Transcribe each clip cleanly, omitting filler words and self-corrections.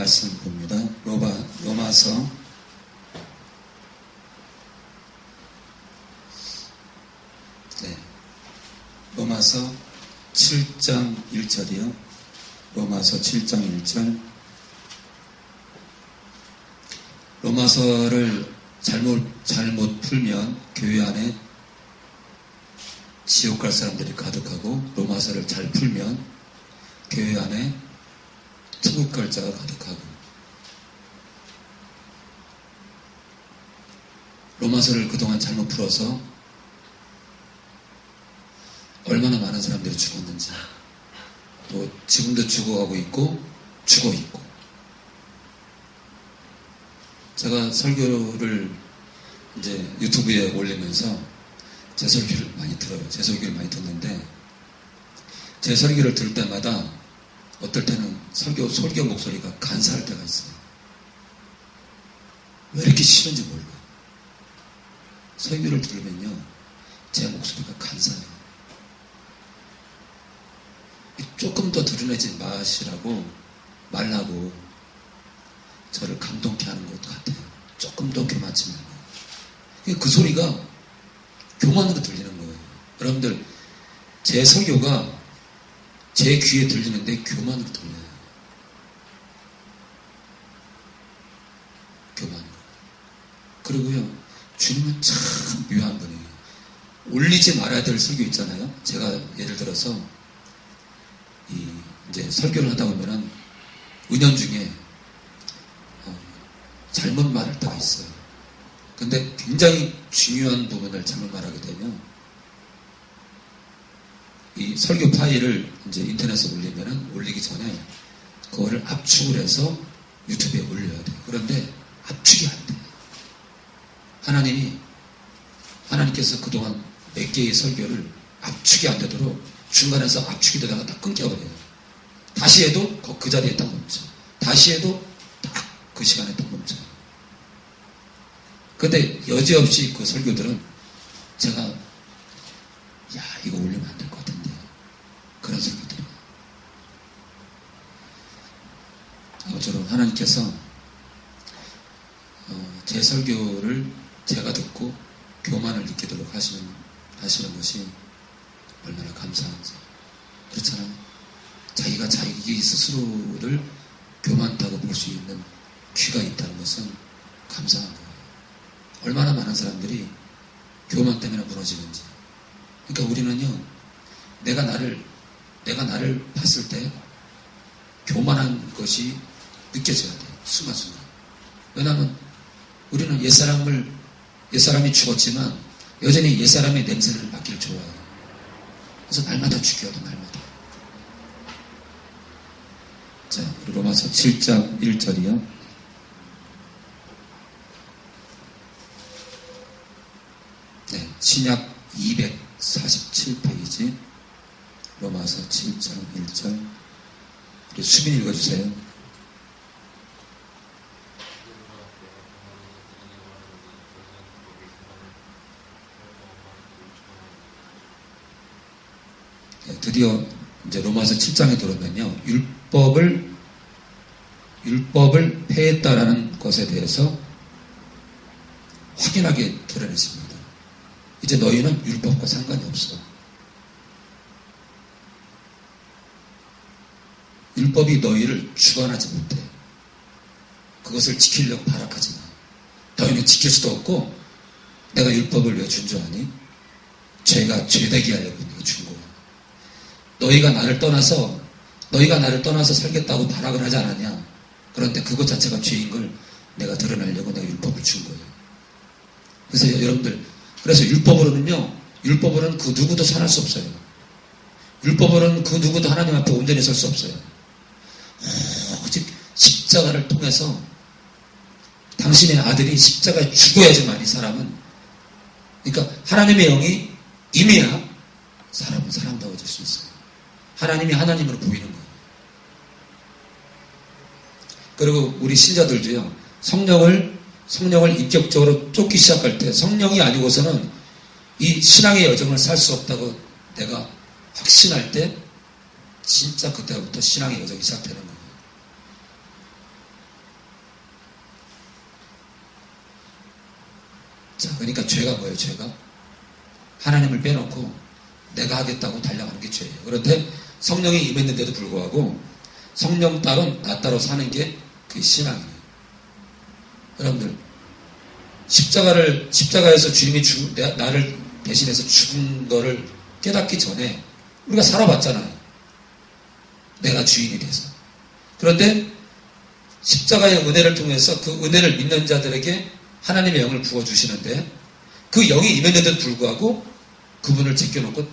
말씀 봅니다. 로마서 7장 1절이요. 로마서 7장 1절. 로마서를 잘못 풀면 교회 안에 지옥 갈 사람들이 가득하고, 로마서를 잘 풀면 교회 안에 천국 갈 자가 가득하고, 로마서를 그동안 잘못 풀어서 얼마나 많은 사람들이 죽었는지, 또 지금도 죽어가고 있고 죽어 있고. 제가 설교를 이제 유튜브에 올리면서 제 설교를 많이 들어요. 제 설교를 많이 듣는데, 제 설교를 들을 때마다 어떨 때는 설교 목소리가 간사할 때가 있어요. 왜 이렇게 싫은지 몰라. 설교를 들으면요, 제 목소리가 간사해요. 조금 더 드러내지 말라고 저를 감동케 하는 것 같아요. 조금 더 교만치 말고. 그 소리가 교만으로 들리는 거예요. 여러분들, 제 설교가 제 귀에 들리는데 교만으로 들려요. 교만으로. 그리고요, 주님은 참 묘한 분이에요. 올리지 말아야 될 설교 있잖아요. 제가 예를 들어서 이제 설교를 하다 보면은 은연중에 잘못 말할 때가 있어요. 근데 굉장히 중요한 부분을 잘못 말하게 되면 이 설교 파일을 이제 인터넷에 올리기 전에 그거를 압축을 해서 유튜브에 올려야 돼요. 그런데 압축이 안 돼요. 하나님께서 그동안 몇 개의 설교를 압축이 안 되도록 중간에서 압축이 되다가 딱 끊겨버려요. 다시 해도 그 자리에 딱 멈춰. 다시 해도 딱 그 시간에 딱 멈춰요. 근데 여지없이 그 설교들은 제가 이거 올리면 안 될 것 같은데, 그런 설교들이에요. 저는 하나님께서 제 설교를 제가 듣고 교만을 느끼도록 하시는 것이 얼마나 감사한지. 그렇잖아요. 자기가 자기 스스로를 교만하다고 볼 수 있는 귀가 있다는 것은 감사한 거예요. 얼마나 많은 사람들이 교만 때문에 무너지는지. 그러니까 우리는요, 내가 나를 봤을 때 교만한 것이 느껴져야 돼요. 순간순간. 왜냐하면 우리는 옛사람이 죽었지만 여전히 옛사람의 냄새를 맡기를 좋아해요. 그래서 날마다 죽여도 날마다. 자, 우리 로마서 7장 1절이요. 네, 신약 247페이지 로마서 7장 1절. 우리 수빈 읽어주세요. 드디어 이제 로마서 7장에 들어오면요, 율법을 폐했다라는 것에 대해서 확연하게 드러냈습니다. 이제 너희는 율법과 상관이 없어. 율법이 너희를 주관하지 못해. 그것을 지키려고 발악하지 마. 너희는 지킬 수도 없고, 내가 율법을 왜 준수하니? 죄가 죄되게 하려고 내가 준 거야. 너희가 나를 떠나서 살겠다고 발악을 하지 않았냐? 그런데 그것 자체가 죄인 걸 내가 드러내려고 내가 율법을 준 거예요. 그래서 여러분들, 율법으로는 그 누구도 살할 수 없어요. 율법으로는 그 누구도 하나님 앞에 온전히 설 수 없어요. 오직 십자가를 통해서 당신의 아들이 십자가에 죽어야지만 이 사람은, 그러니까 하나님의 영이 임해야 사람은 사람다워질 수 있어요. 하나님이 하나님으로 보이는 거예요. 그리고 우리 신자들도요, 성령을 인격적으로 쫓기 시작할 때, 성령이 아니고서는 이 신앙의 여정을 살 수 없다고 내가 확신할 때, 진짜 그때부터 신앙의 여정이 시작되는 거예요. 자, 그러니까 죄가 뭐예요? 죄가 하나님을 빼놓고 내가 하겠다고 달려가는 게 죄예요. 그런데 성령이 임했는데도 불구하고 성령 따로 나 따로 사는 게 그 신앙이에요. 여러분들 십자가에서 주님이 나를 대신해서 죽은 거를 깨닫기 전에 우리가 살아봤잖아요. 내가 주인이 돼서. 그런데 십자가의 은혜를 통해서 그 은혜를 믿는 자들에게 하나님의 영을 부어주시는데 그 영이 임했는데도 불구하고 그분을 제껴놓고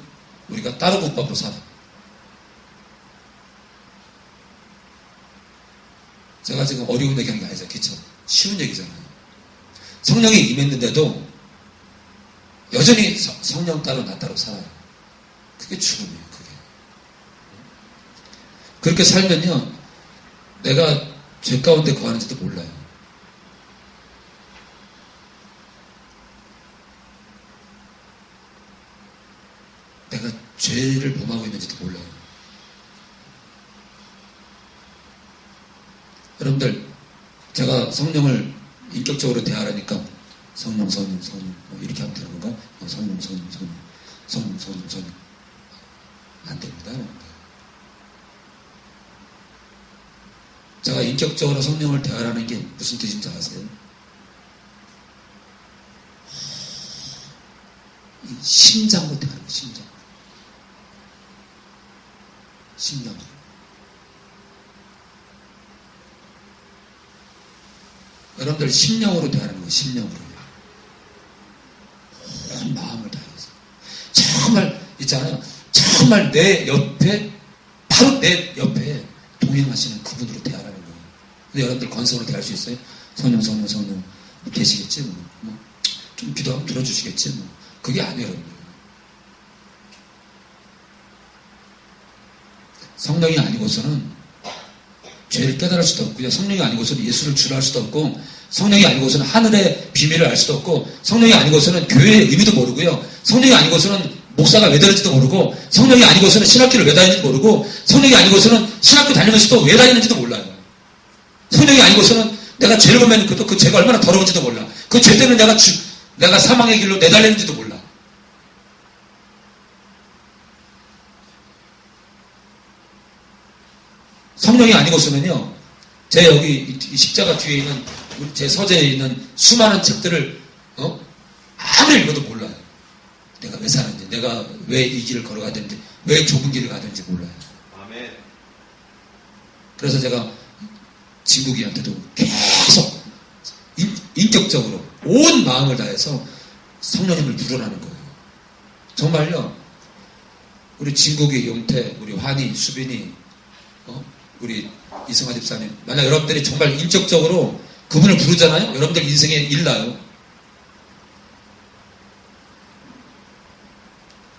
우리가 따로 국밥으로 살아. 제가 지금 어려운 얘기하는 게 아니죠. 그쵸? 쉬운 얘기잖아요. 성령이 임했는데도 여전히 성령 따로 나 따로 살아요. 그게 죽음이에요. 그게. 그렇게 살면요. 내가 죄 가운데 거하는지도 몰라요. 내가 죄를 범하고 있는지도 몰라요. 여러분들, 제가 성령을 인격적으로 대하라니까 성령 이렇게 하면 되는 건가? 성령 안 됩니다. 제가 인격적으로 성령을 대하라는 게 무슨 뜻인지 아세요? 심장으로 대하는 거예요. 심장으로. 여러분들 심령으로 대하는 거예요. 심령으로. 온 마음을 다해서. 정말 있잖아요. 정말 내 옆에 바로 내 옆에 동행하시는 그분으로 대하라는 거예요. 근데 여러분들 건성으로 대할 수 있어요? 성령 계시겠지? 좀 기도하면 들어주시겠지? 그게 아니에요. 여러분들. 성령이 아니고서는 죄를 깨달을 수도 없고요. 성령이 아니고서는 예수를 주라 할 수도 없고, 성령이 아니고서는 하늘의 비밀을 알 수도 없고, 성령이 아니고서는 교회의 의미도 모르고요. 성령이 아니고서는 목사가 왜 다니는지도 모르고, 성령이 아니고서는 신학교를 왜 다니는지도 모르고, 성령이 아니고서는 신학교 다니면서도 왜 다니는지도 몰라요. 성령이 아니고서는 내가 죄를 보면 그 죄가 얼마나 더러운지도 몰라. 그 죄 때문에 내가 사망의 길로 내달리는지도 몰라. 성령이 아니고서는요, 제 여기 이 십자가 뒤에 있는 제 서재에 있는 수많은 책들을 아무리 읽어도 몰라요. 내가 왜 사는지, 내가 왜 이 길을 걸어가야 되는지, 왜 좁은 길을 가야 되는지 몰라요. 아멘. 그래서 제가 진국이한테도 계속 인격적으로 온 마음을 다해서 성령님을 부르라는 거예요. 정말요. 우리 진국이, 용태, 우리 환희, 수빈이, 우리 이승화 집사님, 만약 여러분들이 정말 인격적으로 그분을 부르잖아요? 여러분들 인생에 일나요.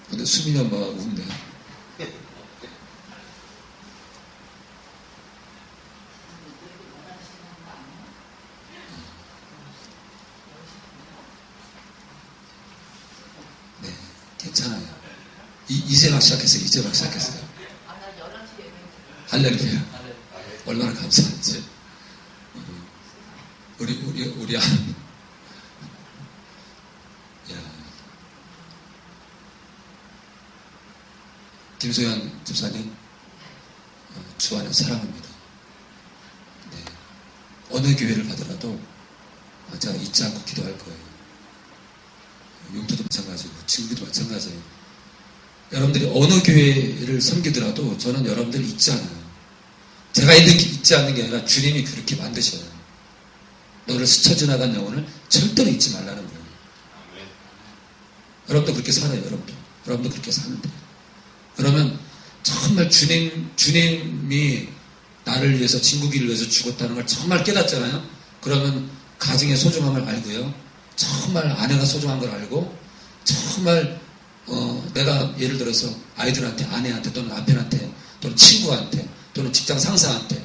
근데 수빈이 엄마가 웃네. 네, 괜찮아요. 이제 막 시작했어요. 할렐루야. 얼마나 감사한지. 우리 야. 김소연 집사님, 주 안에 사랑합니다. 네. 어느 교회를 가더라도 제가 잊지 않고 기도할 거예요. 용토도 마찬가지고, 친구도 마찬가지예요. 여러분들이 어느 교회를 섬기더라도 저는 여러분들을 잊지 않아요. 제가 잊지 않는 게 아니라 주님이 그렇게 만드셔요. 너를 스쳐 지나간 영혼을 절대로 잊지 말라는 거예요. 여러분도 그렇게 살아요. 여러분도 그렇게 사는 돼요. 그러면 정말 주님이 나를 위해서, 진국이를 위해서 죽었다는 걸 정말 깨닫잖아요. 그러면 가정의 소중함을 알고요. 정말 아내가 소중한 걸 알고, 정말 내가 예를 들어서 아이들한테, 아내한테, 또는 남편한테, 또는 친구한테, 또는 직장 상사한테,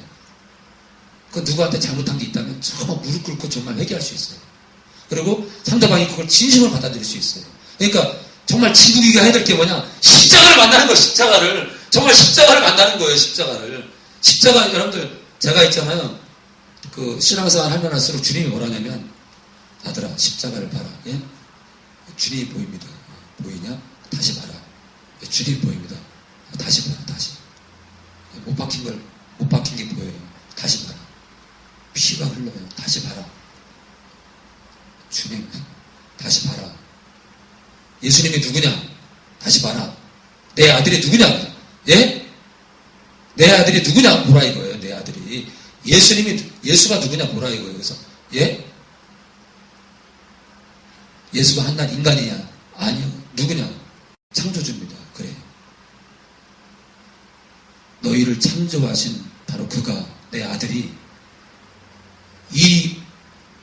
그 누구한테 잘못한 게 있다면 정말 무릎 꿇고 정말 회개할 수 있어요. 그리고 상대방이 그걸 진심으로 받아들일 수 있어요. 그러니까 정말 진국이가 해야 될 게 뭐냐? 십자가를 만나는 거예요. 십자가를. 정말 십자가를 만나는 거예요. 십자가, 여러분들, 제가 있잖아요. 그 신앙생활 하면 할수록 주님이 뭐라냐면, 아들아, 십자가를 봐라. 예? 주님이 보입니다. 보이냐? 다시 봐라. 주님이 보입니다. 다시 봐라. 다시. 못 박힌 게 보여요. 다시 봐라. 피가 흘러요. 다시 봐라. 주님, 다시 봐라. 예수님이 누구냐? 다시 봐라. 내 아들이 누구냐? 예? 내 아들이 누구냐? 보라 이거예요. 내 아들이. 예수가 누구냐? 보라 이거예요. 그래서, 예? 예수가 한낱 인간이냐? 아니요. 누구냐? 창조주입니다. 그래. 너희를 창조하신 바로 그가, 내 아들이 이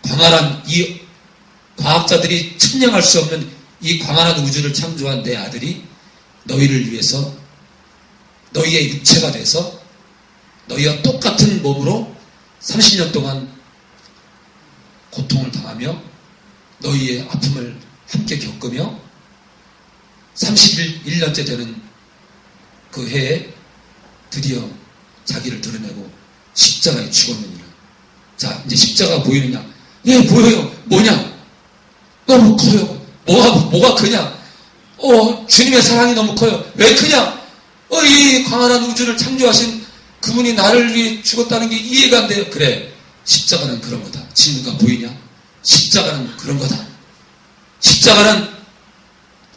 광활한, 이 과학자들이 측량할 수 없는 이 광활한 우주를 창조한 내 아들이 너희를 위해서 너희의 육체가 돼서 너희와 똑같은 몸으로 30년 동안 고통을 당하며 너희의 아픔을 함께 겪으며 31년째 되는 그 해에 드디어 자기를 드러내고 십자가에 죽었느니라. 자, 이제 십자가 보이느냐? 예, 보여요. 뭐냐? 너무 커요. 뭐가 크냐? 주님의 사랑이 너무 커요. 왜 크냐? 이 광활한 우주를 창조하신 그분이 나를 위해 죽었다는 게 이해가 안 돼요. 그래, 십자가는 그런 거다. 친구가 보이냐? 십자가는 그런 거다. 십자가는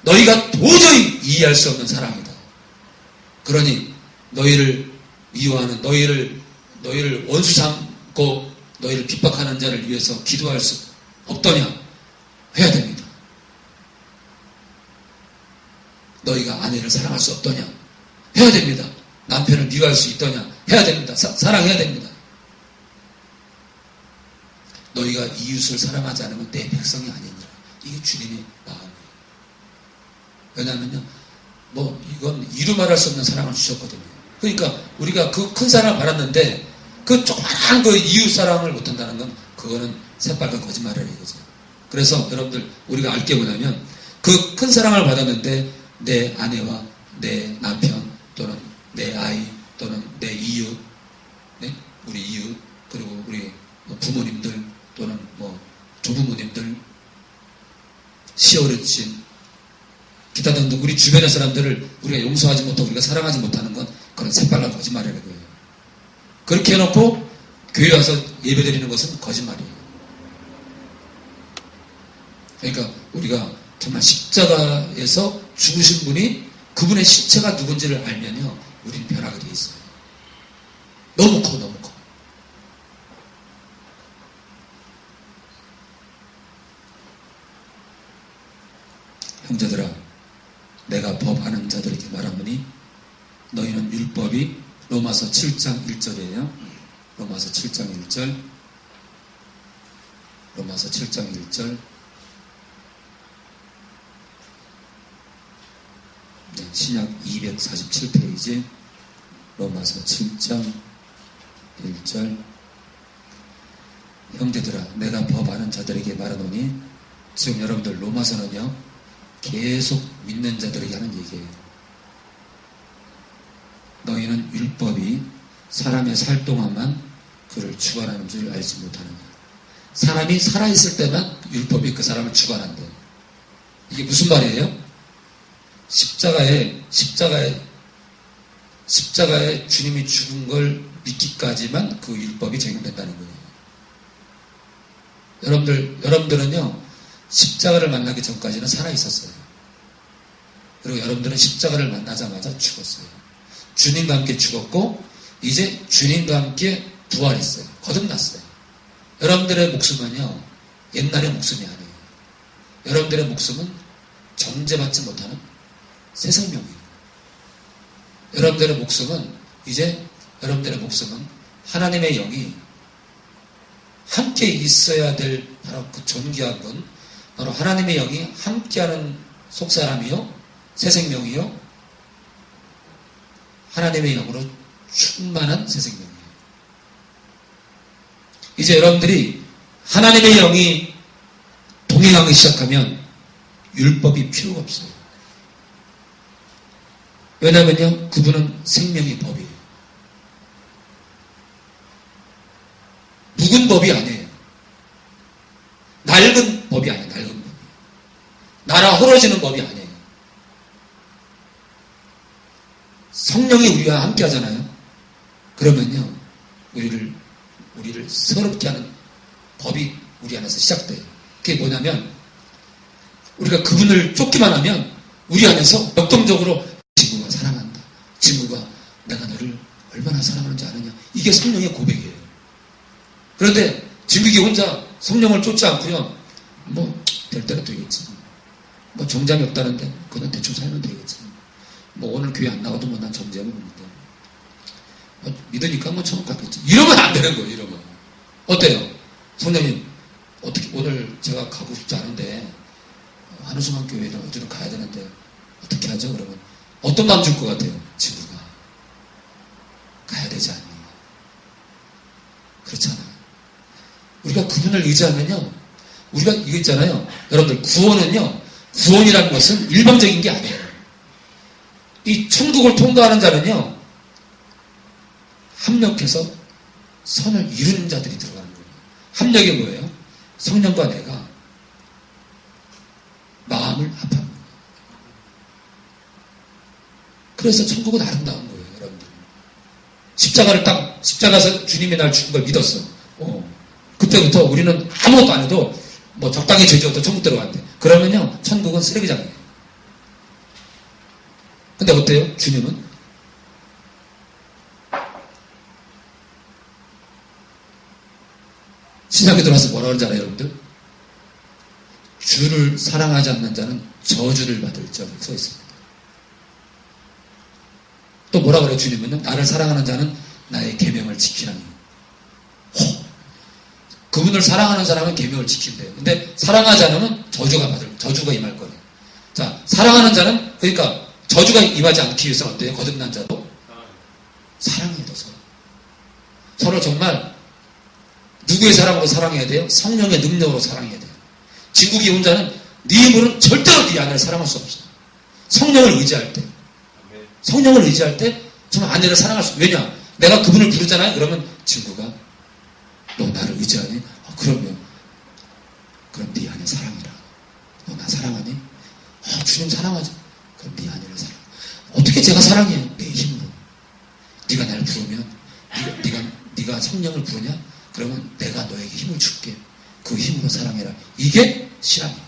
너희가 도저히 이해할 수 없는 사랑이다. 그러니 너희를 미워하는, 너희를 원수 삼고 너희를 핍박하는 자를 위해서 기도할 수 없더냐? 해야 됩니다. 너희가 아내를 사랑할 수 없더냐? 해야 됩니다. 남편을 미워할 수 있더냐? 해야 됩니다. 사랑해야 됩니다. 너희가 이웃을 사랑하지 않으면 내 백성이 아니니라. 이게 주님의 마음이에요. 왜냐하면요, 이건 이루 말할 수 없는 사랑을 주셨거든요. 그러니까 우리가 그 큰 사랑을 받았는데 그 조그만한 그 이웃 사랑을 못한다는 건 그거는 새빨간 거짓말이라 이거죠. 그래서 여러분들 우리가 알 게 뭐냐면 그 큰 사랑을 받았는데 내 아내와 내 남편 또는 내 아이 또는 내 이웃, 네? 우리 이웃 그리고 우리 부모님들 또는 조부모님들, 시어르신 기타 등등 우리 주변의 사람들을 우리가 용서하지 못하고 우리가 사랑하지 못하는 건 그런 새빨간 거짓말이라는 거예요. 그렇게 해놓고 교회 와서 예배드리는 것은 거짓말이에요. 그러니까 우리가 정말 십자가에서 죽으신 분이 그분의 실체가 누군지를 알면요, 우리는 변하게 돼 있어요. 너무 커. 형제들아, 내가 법하는 자들에게 말하노니 너희는 율법이 로마서 7장 1절이에요. 로마서 7장 1절. 로마서 7장 1절. 네, 신약 247페이지. 로마서 7장 1절. 형제들아, 내가 법하는 자들에게 말하노니, 지금 여러분들 로마서는요, 계속 믿는 자들에게 하는 얘기예요. 너희는 율법이 사람의 살 동안만 그를 주관하는 줄 알지 못하느냐. 사람이 살아있을 때만 율법이 그 사람을 주관한대. 이게 무슨 말이에요? 십자가에 주님이 죽은 걸 믿기까지만 그 율법이 적용된다는 거예요. 여러분들은요, 십자가를 만나기 전까지는 살아있었어요. 그리고 여러분들은 십자가를 만나자마자 죽었어요. 주님과 함께 죽었고 이제 주님과 함께 부활했어요. 거듭났어요. 여러분들의 목숨은요, 옛날의 목숨이 아니에요. 여러분들의 목숨은 정죄받지 못하는 새 생명이에요. 여러분들의 목숨은 하나님의 영이 함께 있어야 될 바로 그 존귀한 분, 바로 하나님의 영이 함께하는 속사람이요, 새 생명이요, 하나님의 영으로 충만한 새 생명이에요. 이제 여러분들이 하나님의 영이 동행하기 시작하면 율법이 필요가 없어요. 왜냐면요, 그분은 생명의 법이에요. 묵은 법이 아니에요. 낡은 법이 아니에요. 낡은 법이. 나라 채워지는 법이 아니에요. 성령이 우리와 함께 하잖아요. 그러면요, 우리를 서럽게 하는 법이 우리 안에서 시작돼요. 그게 뭐냐면, 우리가 그분을 쫓기만 하면 우리 안에서 역동적으로 친구가 사랑한다. 친구가 내가 너를 얼마나 사랑하는지 아느냐. 이게 성령의 고백이에요. 그런데 진국이 혼자 성령을 쫓지 않고요, 뭐 될 대로 되겠지. 뭐 정장이 없다는데 그냥 대충 살면 되겠지. 뭐 오늘 교회 안 나가도 뭐 난 정장이 없는데 뭐 믿으니까 뭐 천국 갔겠지. 이러면 안 되는 거예요. 이러면 어때요? 성령님 어떻게 오늘 제가 가고 싶지 않은데 한우수만 교회를 어디로 가야 되는데 어떻게 하죠? 그러면 어떤 마음 줄 것 같아요? 친구가 가야 되지 않니? 그렇잖아. 우리가 그분을 의지하면요, 우리가 이거 있잖아요. 여러분들 구원은요, 구원이라는 것은 일방적인 게 아니에요. 이 천국을 통과하는 자는요, 합력해서 선을 이루는 자들이 들어가는 거예요. 합력이 뭐예요? 성령과 내가 마음을 합하는 거예요. 그래서 천국은 아름다운 거예요, 여러분들. 십자가에서 주님이 날 죽은 걸 믿었어. 그때부터 우리는 아무것도 안 해도 뭐 적당히 죄지어도 천국 들어간대. 그러면요, 천국은 쓰레기장이에요. 근데 어때요? 주님은? 신약에 들어와서 뭐라 그러잖아요, 여러분들? 주를 사랑하지 않는 자는 저주를 받을 자로 써 있습니다. 또 뭐라 그래요, 주님은요? 나를 사랑하는 자는 나의 계명을 지키라니. 그분을 사랑하는 사람은 계명을 지킨대요. 근데 사랑하지 않으면 저주가 임할 거예요. 자, 사랑하는 자는, 그러니까 저주가 임하지 않기 위해서 어때요? 거듭난 자도 사랑해야 돼요. 서로 정말 누구의 사랑으로 사랑해야 돼요? 성령의 능력으로 사랑해야 돼요. 진국이 혼자는 네 힘으로는 절대로 네 아내를 사랑할 수 없어요. 성령을 의지할 때, 정말 아내를 사랑할 수. 왜냐? 내가 그분을 부르잖아요. 그러면 친구가 너 나를 의지하니? 그럼요. 그럼 네 아내 사랑해라. 너 나 사랑하니? 주님 사랑하죠. 그럼 네 아내를 사랑해. 어떻게 제가 사랑해요? 내 힘으로. 네가 나를 부르면, 네가 성령을 부르냐? 그러면 내가 너에게 힘을 줄게. 그 힘으로 사랑해라. 이게 신앙이에요.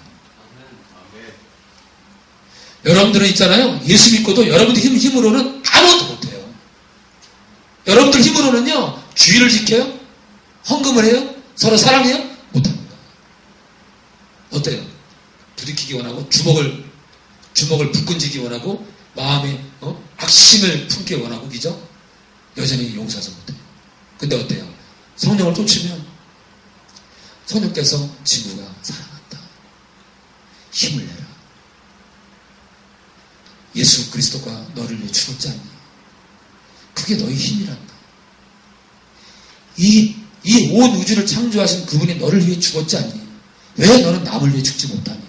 여러분들은 있잖아요. 예수 믿고도 여러분들 힘으로는 아무것도 못해요. 여러분들 힘으로는요, 주의를 지켜요? 헌금을 해요? 서로 사랑해요? 못합니다. 어때요? 부딪히기 원하고 주먹을 불끈지기 원하고 마음에 악심을 품기 원하고, 그죠? 여전히 용서하지 못해요. 근데 어때요? 성령을 쫓으면 성령께서 친구가 사랑한다. 힘을 내라. 예수 그리스도가 너를 위해 죽었지 않니? 그게 너의 힘이란다. 이 온 우주를 창조하신 그분이 너를 위해 죽었지 않니? 왜 너는 남을 위해 죽지 못하니?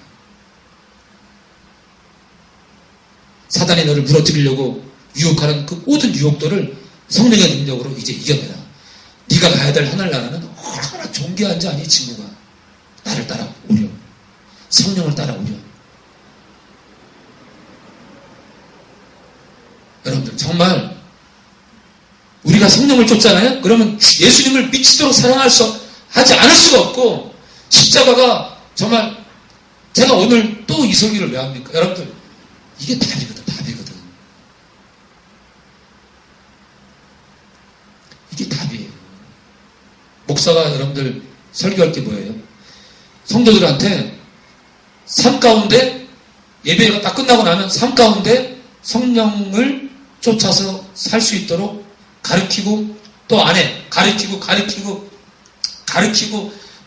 사단이 너를 무너뜨리려고 유혹하는 그 모든 유혹들을 성령의 능력으로 이제 이겨내라. 네가 가야 될 하늘나라는 얼마나 존귀한지 아니, 친구가. 나를 따라오려. 성령을 따라오려. 여러분들 정말 우리가 성령을 쫓잖아요. 그러면 예수님을 미치도록 하지 않을 수가 없고, 십자가가 정말, 제가 오늘 또 이 설교를 왜 합니까? 여러분들 이게 답이거든. 이게 답이에요. 목사가 여러분들 설교할 게 뭐예요? 성도들한테 삶 가운데, 예배가 딱 끝나고 나면 삶 가운데 성령을 쫓아서 살 수 있도록 가르치고, 또 안에 가르치고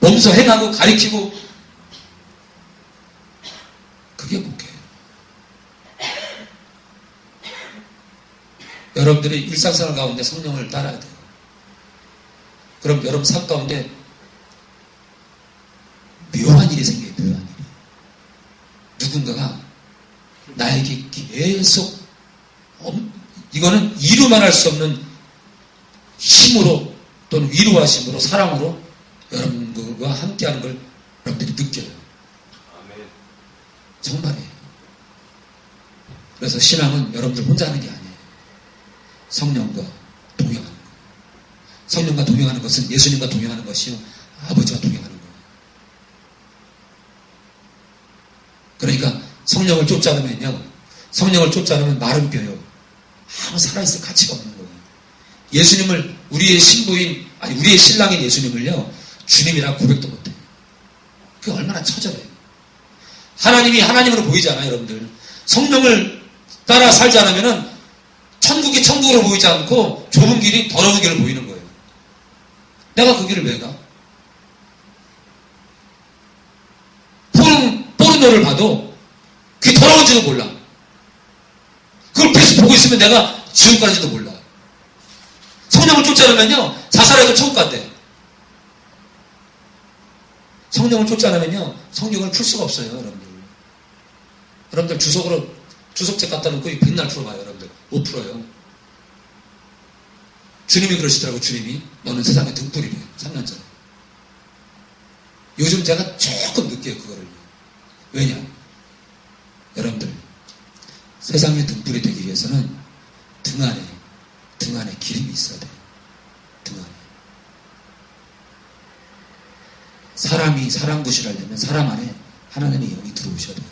몸소 행하고 가르치고, 그게 목회예요. 여러분들이 일상생활 가운데 성령을 따라야 돼요. 그럼 여러분 삶 가운데 묘한 일이 생겨요. 묘한 일이. 누군가가 나에게 계속 이거는 이루만 할 수 없는 힘으로, 또는 위로하심으로, 사랑으로 여러분들과 함께하는 걸 여러분들이 느껴요. 정말이에요. 그래서 신앙은 여러분들 혼자 하는 게 아니에요. 성령과 동행하는 거예요. 성령과 동행하는 것은 예수님과 동행하는 것이요, 아버지와 동행하는 거예요. 그러니까 성령을 쫓지 않으면요, 성령을 쫓지 않으면 마른 뼈요, 아무 살아있을 가치가 없는 거예요. 예수님을, 우리의 신부인, 아니 우리의 신랑인 예수님을요, 주님이라 고백도 못해요. 그게 얼마나 처절해요. 하나님이 하나님으로 보이잖아요, 여러분들. 성령을 따라 살지 않으면은 천국이 천국으로 보이지 않고 좁은 길이 더러운 길을 보이는 거예요. 내가 그 길을 왜 가? 포르노를 봐도 그게 더러운지도 몰라. 그걸 계속 보고 있으면 내가 지옥 가는지도 몰라. 성령을 쫓지 않으면요, 자살해도 천국 간대. 성령을 쫓지 않으면요, 성령을 풀 수가 없어요, 여러분들. 여러분들 주석책 갖다 놓고 백날 풀어봐요, 여러분들. 못 풀어요. 주님이 그러시더라고, 주님이. 너는 세상의 등불이래요, 3년 전에. 요즘 제가 조금 느껴요, 그거를. 왜냐? 여러분들, 세상의 등불이 되기 위해서는 등 안에 기름이 있어야 돼요. 등 안에. 사람이 사람 구실하려면 사람 안에 하나님의 영이 들어오셔야 돼요.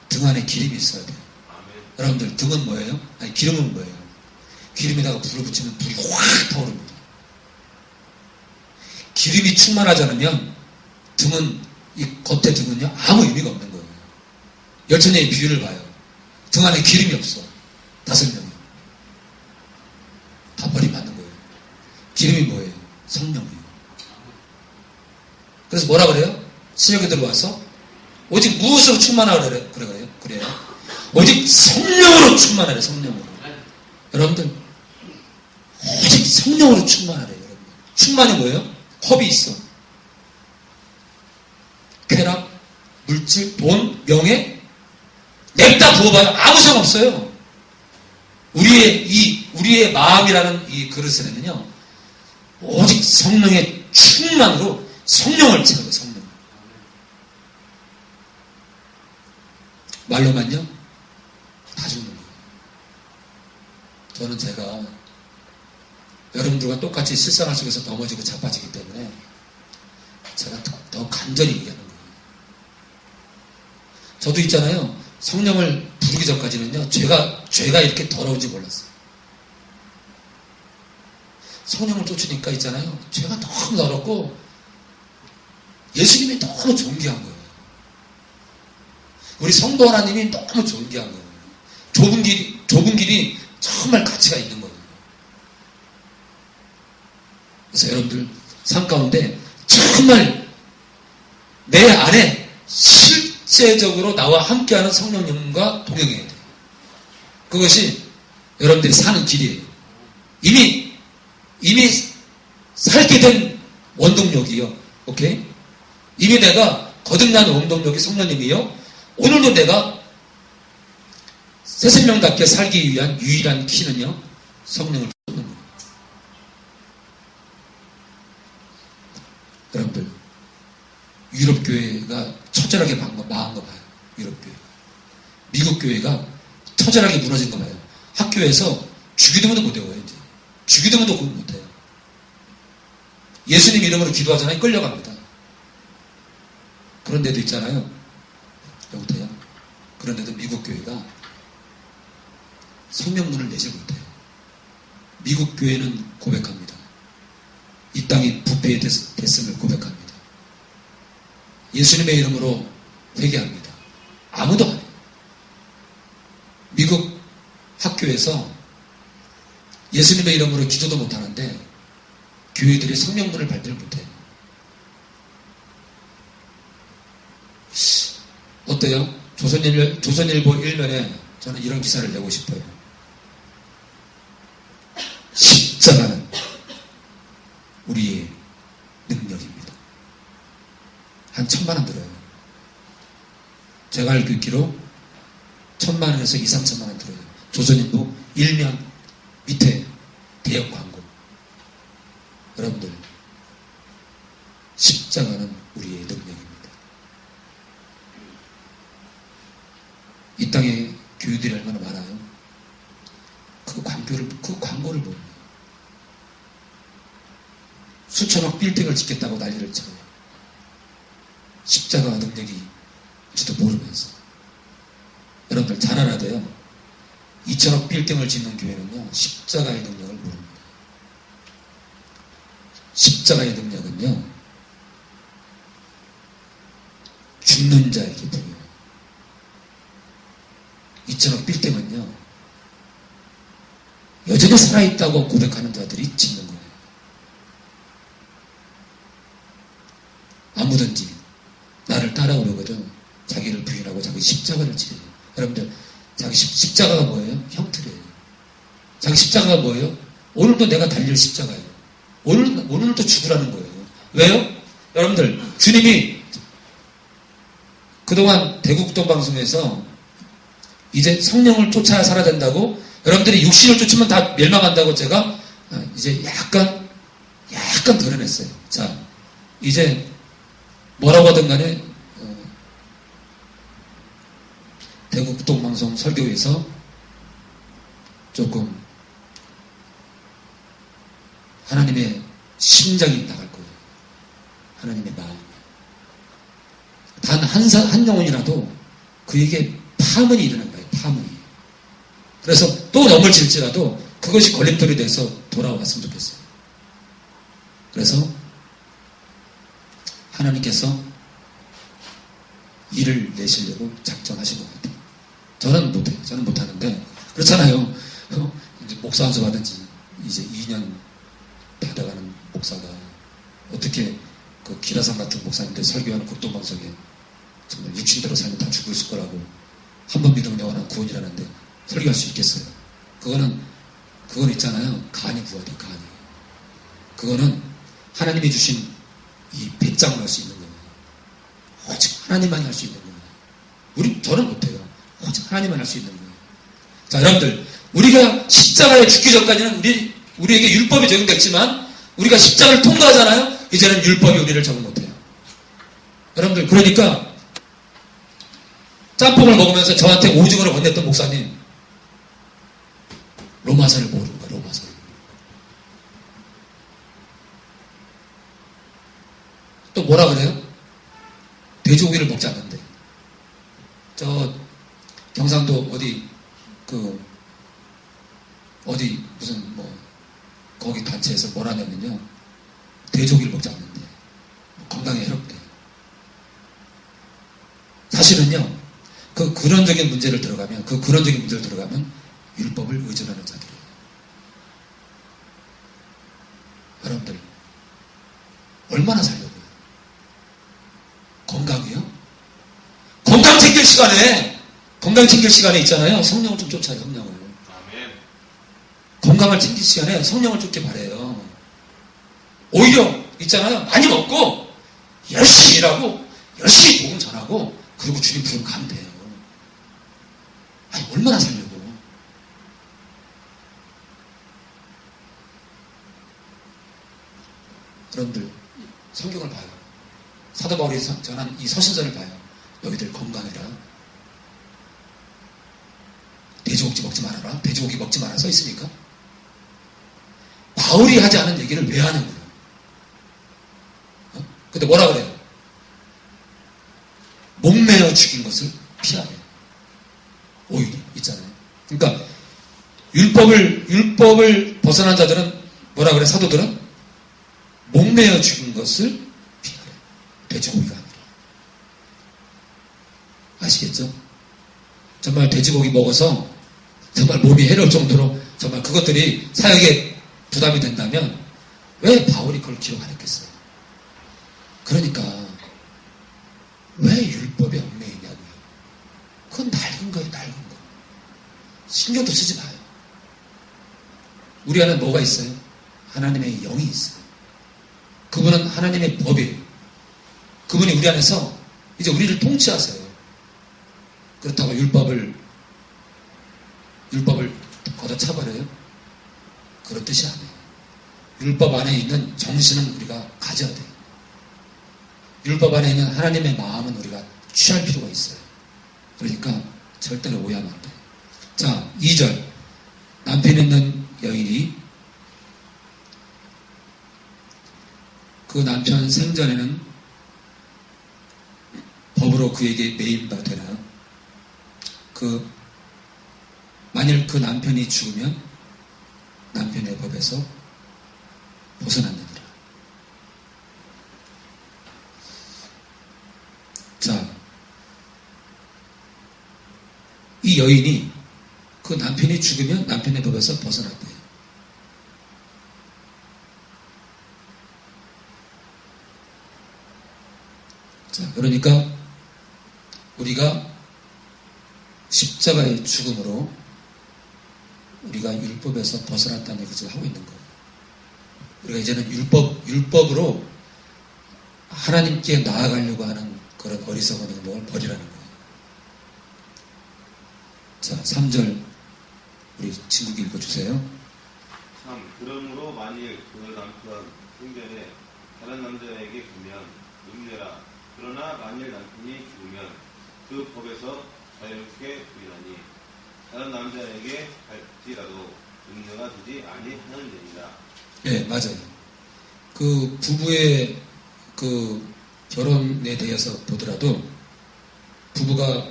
등 안에 기름이 있어야 돼요. 여러분들, 등은 뭐예요? 아니, 기름은 뭐예요? 기름에다가 불을 붙이면 불이 확 타오릅니다. 기름이 충만하지 않으면 등은, 이 겉에 등은요, 아무 의미가 없는 거예요. 열천녀의 비유를 봐요. 등 안에 기름이 없어. 5명이. 다 버림받는 거예요. 기름이 뭐예요? 성령이에요. 그래서 뭐라 그래요? 신약에 들어와서 오직 무엇으로 충만하라 그래요? 오직 성령으로 충만하래, 성령으로. 여러분들, 오직 성령으로 충만하래, 여러분. 충만이 뭐예요? 컵이 있어. 쾌락, 물질, 돈, 명예, 냅다 부어봐요. 아무 소용 없어요. 우리의 마음이라는 이 그릇에는요, 오직 성령의 충만으로 성령을 채워요, 성령. 말로만요, 다 죽는 거예요. 저는 제가 여러분들과 똑같이 실생활 속에서 넘어지고 자빠지기 때문에 제가 더 간절히 얘기하는 거예요. 저도 있잖아요, 성령을 부르기 전까지는요, 죄가 이렇게 더러운지 몰랐어요. 성령을 쫓으니까 있잖아요, 죄가 너무 더럽고 예수님이 너무 존귀한 거예요. 우리 성도 하나님이 너무 존귀한 거예요. 좁은 길이 정말 가치가 있는 거예요. 그래서 여러분들, 삶 가운데 정말 내 안에 실제적으로 나와 함께하는 성령님과 동행해야 돼요. 그것이 여러분들이 사는 길이에요. 이미 살게 된 원동력이요. 오케이? 이미 내가 거듭난 원동력이 성령님이요. 오늘도 내가 새 생명답게 살기 위한 유일한 키는요, 성령을 쫓는 거예요. 여러분들, 유럽 교회가 처절하게 망한 거 봐요. 유럽 교회. 미국 교회가 처절하게 무너진 거 봐요. 학교에서 주기도문도 못 외워요, 이제. 주기도문도 공부 못 해요. 예수님 이름으로 기도하잖아요. 끌려갑니다. 그런 데도 있잖아요. 여보세요? 그런데도 미국 교회가 성령문을 내지 못해요. 미국 교회는 고백합니다. 이 땅이 부패의 됐음을 고백합니다. 예수님의 이름으로 회개합니다. 아무도 안 해요. 미국 학교에서 예수님의 이름으로 기도도 못하는데 교회들이 성령문을 발표를 못해요. 어때요? 조선일보 1면에 저는 이런 기사를 내고 싶어요. 십자가는 우리의 능력입니다. 한 1,000만 원 들어요. 제가 알기로 1,000만 원에서 2, 3천만 원 들어요. 조선일보 1면 밑에 대형 광고. 여러분들, 십자가는 우리의 능력입니다. 이 땅에 이유들이 얼마나 많아요. 그 광고를 보면 수천억 빌딩을 짓겠다고 난리를 쳐요. 십자가 능력이지도 모르면서. 여러분들 잘 알아야 돼요. 2천억 빌딩을 짓는 교회는요, 십자가의 능력을 모릅니다. 십자가의 능력은요, 죽는 자에게 부여해요. 2천억 빌딩은요, 여전히 살아있다고 고백하는 자들이 짓는 거예요. 아무든지 나를 따라오려거든 자기를 부인하고 자기 십자가를 지려요. 여러분들, 자기 십자가가 뭐예요? 형틀이에요. 자기 십자가가 뭐예요? 오늘도 내가 달릴 십자가예요. 오늘도 죽으라는 거예요. 왜요? 여러분들, 주님이 그동안 대국동방송에서 이제 성령을 쫓아야 살아야 된다고, 여러분들이 육신을 쫓으면 다 멸망한다고 제가 이제 약간 드러냈어요. 자, 이제 뭐라고 하든 간에 대국동방송 설교에서 조금 하나님의 심장이 나갈 거예요. 하나님의 마음. 단 한 영혼이라도 그에게 파문이 일어난 거예요. 파문이. 그래서 또 넘어질지라도 그것이 걸림돌이 돼서 돌아왔으면 좋겠어요. 그래서 하나님께서 일을 내시려고 작정하신 것 같아요. 저는 못해요. 저는 못하는데, 그렇잖아요. 이제 목사 안수 받은 지 이제 2년 다 돼가는 목사가 어떻게 그 기라상 같은 목사님들 설교하는 국도방송에 정말 육신대로 살면 다 죽을 거라고 한 번 믿으면 영원한 구원이라는데 설교할 수 있겠어요? 그건 있잖아요. 간이 구하다, 간이. 그거는 하나님이 주신 이 배짱을 할 수 있는 거예요. 오직 하나님만이 할 수 있는 거예요. 저는 못해요. 오직 하나님만 할 수 있는 거예요. 자, 여러분들, 우리가 십자가에 죽기 전까지는 우리에게 율법이 적용됐지만, 우리가 십자가를 통과하잖아요? 이제는 율법이 우리를 적용 못해요. 여러분들, 그러니까, 짬뽕을 먹으면서 저한테 오징어를 건넸던 목사님, 로마서를 모르는 거예요, 로마서를. 또 뭐라 그래요? 돼지고기를 먹지 않는데. 저 경상도 어디 무슨 거기 단체에서 뭐라 하냐면요, 돼지고기를 먹지 않는데 건강에 해롭대. 사실은요, 그 근원적인 문제를 들어가면 율법을 의존하는 자들이에요. 여러분들, 얼마나 살려고요? 건강이요? 건강 챙길 시간에 있잖아요. 성령을 좀 쫓아요, 성령을. 아멘. 건강을 챙길 시간에 성령을 쫓게 바래요. 오히려 있잖아요. 많이 먹고 열심히 일하고 열심히 복음 전하고 그리고 주님 부르면 가면 돼요. 아니, 얼마나 살려고. 여러분들, 성경을 봐요. 사도 바울이 전한 이 서신서를 봐요. 너희들 건강해라. 돼지고기 먹지 말아라. 돼지고기 먹지 말아 써 있습니까? 바울이 하지 않은 얘기를 왜 하는 거예요? 근데 뭐라 그래요? 목매어 죽인 것을 피하래. 오히려 있잖아요. 그러니까 율법을 벗어난 자들은 뭐라 그래? 사도들은 목매어 죽인 것을 피하래. 돼지고기가 아니라. 아시겠죠? 정말 돼지고기 먹어서 정말 몸이 해로울 정도로 정말 그것들이 사역에 부담이 된다면 왜 바울이 그걸 기록 안 했겠어요? 그러니까 왜 율법에 얽매이냐고요. 그건 낡은 거예요, 낡은 거. 신경도 쓰지 마요. 우리 안에 뭐가 있어요? 하나님의 영이 있어요. 그분은 하나님의 법이에요. 그분이 우리 안에서 이제 우리를 통치하세요. 그렇다고 율법을 걷어차버려요? 그런 뜻이 아니에요. 율법 안에 있는 정신은 우리가 가져야 돼요. 율법 안에 있는 하나님의 마음은 우리가 취할 필요가 있어요. 그러니까 절대로 오해하면 안 돼요. 자, 2절. 남편 있는 여인이 그 남편 생전에는 법으로 그에게 매인 바 되나 만일 그 남편이 죽으면 남편의 법에서 벗어났느니라. 자, 이 여인이 그 남편이 죽으면 남편의 법에서 벗어났대요. 자, 그러니까 우리가 십자가의 죽음으로 우리가 율법에서 벗어났다는 얘기를 하고 있는 거예요. 우리가 이제는 율법으로 하나님께 나아가려고 하는 그런 어리석은 행동을 버리라는 거예요. 자, 3절 우리 친구께 읽어주세요. 참, 그러므로 만일 그 남편 생전에 다른 남자에게 보면 음녀라. 그러나 만일 남편이 죽으면 그 법에서 자유롭게 되리라니 다른 남자에게 갈지라도 음녀가 되지 아니하느니라. 네, 맞아요. 그 부부의 그 결혼에 대해서 보더라도 부부가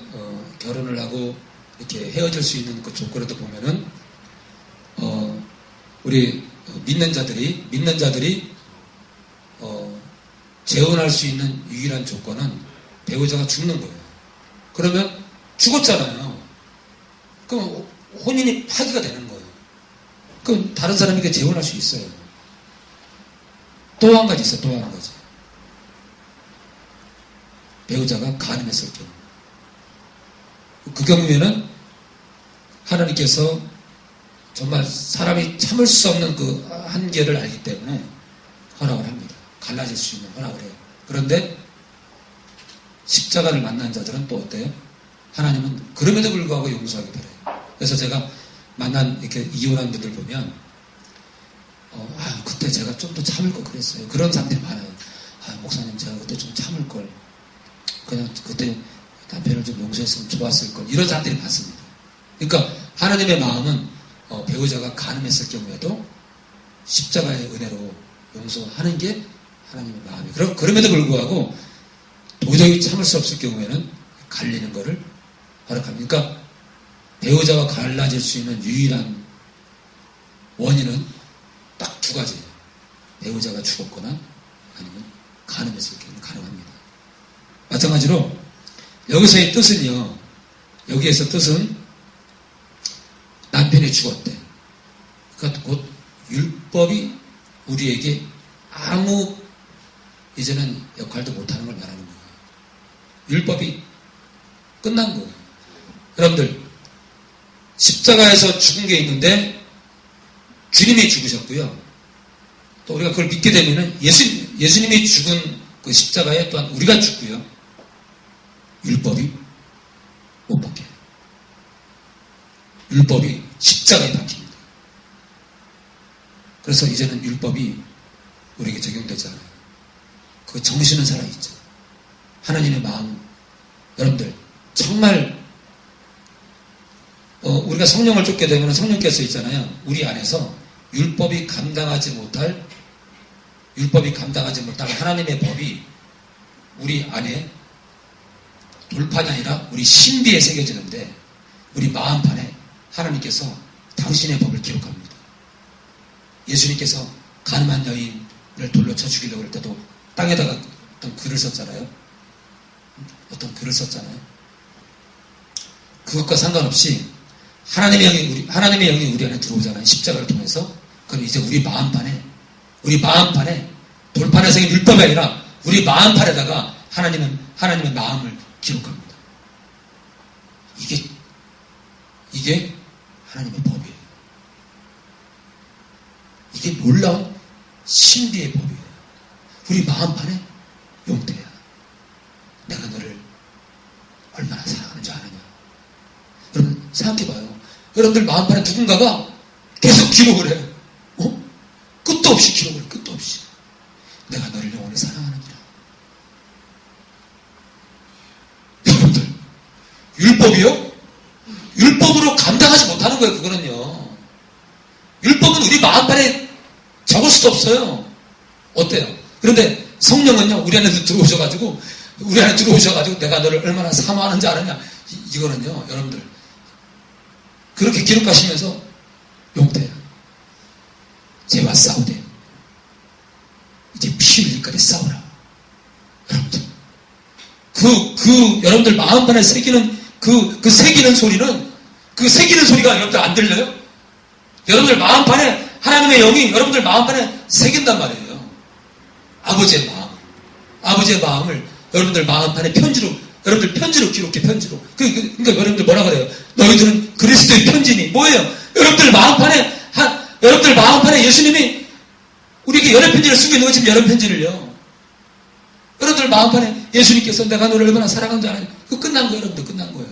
결혼을 하고 이렇게 헤어질 수 있는 그 조건에도 보면은 우리 믿는 자들이 재혼할 수 있는 유일한 조건은 배우자가 죽는 거예요. 그러면 죽었잖아요. 그럼 혼인이 파기가 되는 거예요. 그럼 다른 사람에게 재혼할 수 있어요. 또 한 가지 있어요. 또 한 가지. 배우자가 간음했을 경우. 그 경우에는 하나님께서 정말 사람이 참을 수 없는 그 한계를 알기 때문에 허락을 합니다. 갈라질 수 있는 허락을 해요. 그런데 십자가를 만난 자들은 또 어때요? 하나님은 그럼에도 불구하고 용서하게 바래요. 그래서 제가 만난 이렇게 이혼한 분들 보면 그때 제가 좀 더 참을 걸 그랬어요. 그런 사람들이 많아요. 목사님 제가 그때 좀 참을 걸. 그냥 그때 남편을 좀 용서했으면 좋았을 걸. 이런 사람들이 많습니다. 그러니까 하나님의 마음은 배우자가 간음했을 경우에도 십자가의 은혜로 용서하는 게 하나님의 마음이에요. 그럼에도 불구하고 도저히 참을 수 없을 경우에는 갈리는 것을 허락합니다. 그러니까 배우자와 갈라질 수 있는 유일한 원인은 딱 두 가지예요. 배우자가 죽었거나 아니면 간음했을 경우는 가능합니다. 마찬가지로 여기서의 뜻은요. 여기에서 뜻은 남편이 죽었대. 그러니까 곧 율법이 우리에게 아무 이제는 역할도 못하는 걸 말하는 거예요. 율법이 끝난 거예요. 여러분들 십자가에서 죽은 게 있는데 주님이 죽으셨고요. 또 우리가 그걸 믿게 되면은 예수님이 죽은 그 십자가에 또한 우리가 죽고요. 율법이 못 박혀요. 율법이 십자가에 박힙니다. 그래서 이제는 율법이 우리에게 적용되지 않아요. 그 정신은 살아있죠. 하나님의 마음. 여러분들 정말 우리가 성령을 쫓게 되면 성령께서 있잖아요. 우리 안에서 율법이 감당하지 못할 하나님의 법이 우리 안에 돌판이 아니라 우리 신비에 새겨지는데 우리 마음판에 하나님께서 당신의 법을 기록합니다. 예수님께서 가늠한 여인을 돌로 쳐 죽이려고 할 때도 땅에다가 어떤 글을 썼잖아요. 그것과 상관없이 하나님의 영이 우리 안에 들어오잖아요. 십자가를 통해서. 그럼 이제 우리 마음판에 돌판에 생긴 율법이 아니라 우리 마음판에다가 하나님의 마음을 기록합니다. 이게 하나님의 법이에요. 이게 놀라운 신비의 법이에요. 우리 마음판에 용태야. 내가 너를 얼마나 사랑하는 줄 아느냐. 여러분 생각해봐요. 여러분들 마음판에 누군가가 계속 기록을 해요. 끝도 없이 기록을 해요. 끝도 없이. 내가 너를 영원히 사랑하느니라. 여러분들 율법이요? 율법으로 감당하지 못하는 거예요. 그거는요. 율법은 우리 마음판에 적을 수도 없어요. 어때요? 그런데 성령은요, 우리 안에 들어오셔가지고 내가 너를 얼마나 사모하는지 아느냐. 이거는요, 여러분들. 그렇게 기록하시면서 용태야. 죄와 싸우되. 이제 피 흘릴까지 싸우라. 여러분들. 여러분들 마음판에 새기는 새기는 소리는, 새기는 소리가 여러분들 안 들려요? 여러분들 마음판에 하나님의 영이 여러분들 마음판에 새긴단 말이에요. 아버지의 마음을 여러분들 마음판에 여러분들 편지로 기록해, 편지로. 그러니까 여러분들 뭐라 그래요? 너희들은 그리스도의 편지니. 뭐예요? 여러분들 마음판에 예수님이 우리에게 열애 편지를 쓰고 있는 거 지금 열애 편지를요. 여러분들 마음판에 예수님께서 내가 너를 얼마나 사랑하는지 아냐. 그거 끝난 거예요, 여러분들. 끝난 거예요.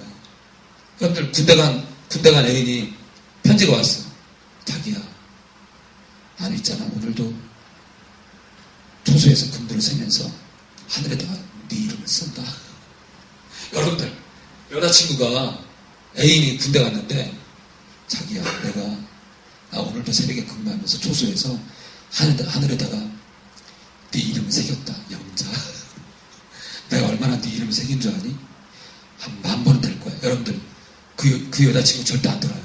여러분들 군대 간 애인이 편지가 왔어. 자기야, 나는 있잖아. 오늘도 초소에서 금들을 세면서 하늘에다가 네 이름을 쓴다. 여러분들, 여자친구가 애인이 군대 갔는데 자기야, 나 오늘도 새벽에 근무하면서 초소에서 하늘에다가 네 이름을 새겼다. 영자. 내가 얼마나 네 이름을 새긴 줄 아니? 한 10,000번은 될 거야. 여러분들, 그 여자친구 절대 안 들어요.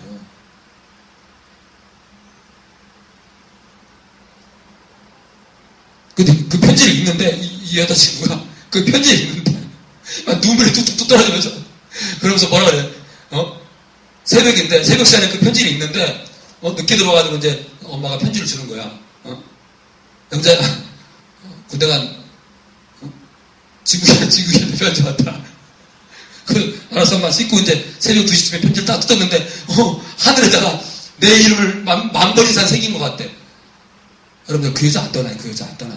근데 그 편지를 읽는데, 이 여자친구가 그 편지를 읽는데, 막 눈물이 뚝뚝뚝 떨어지면서, 그러면서 뭐라 그래? 새벽인데, 새벽 시간에 그 편지를 읽는데, 늦게 들어가지고 이제 엄마가 편지를 주는 거야. 영자야, 군대 간, 지구에 편지 왔다. 알아서 엄마 씻고 이제 새벽 2시쯤에 편지를 딱 뜯었는데, 하늘에다가 내 이름을 10,000번 이상 새긴 것 같대. 여러분들, 그 여자 안 떠나요. 그 여자 안 떠나.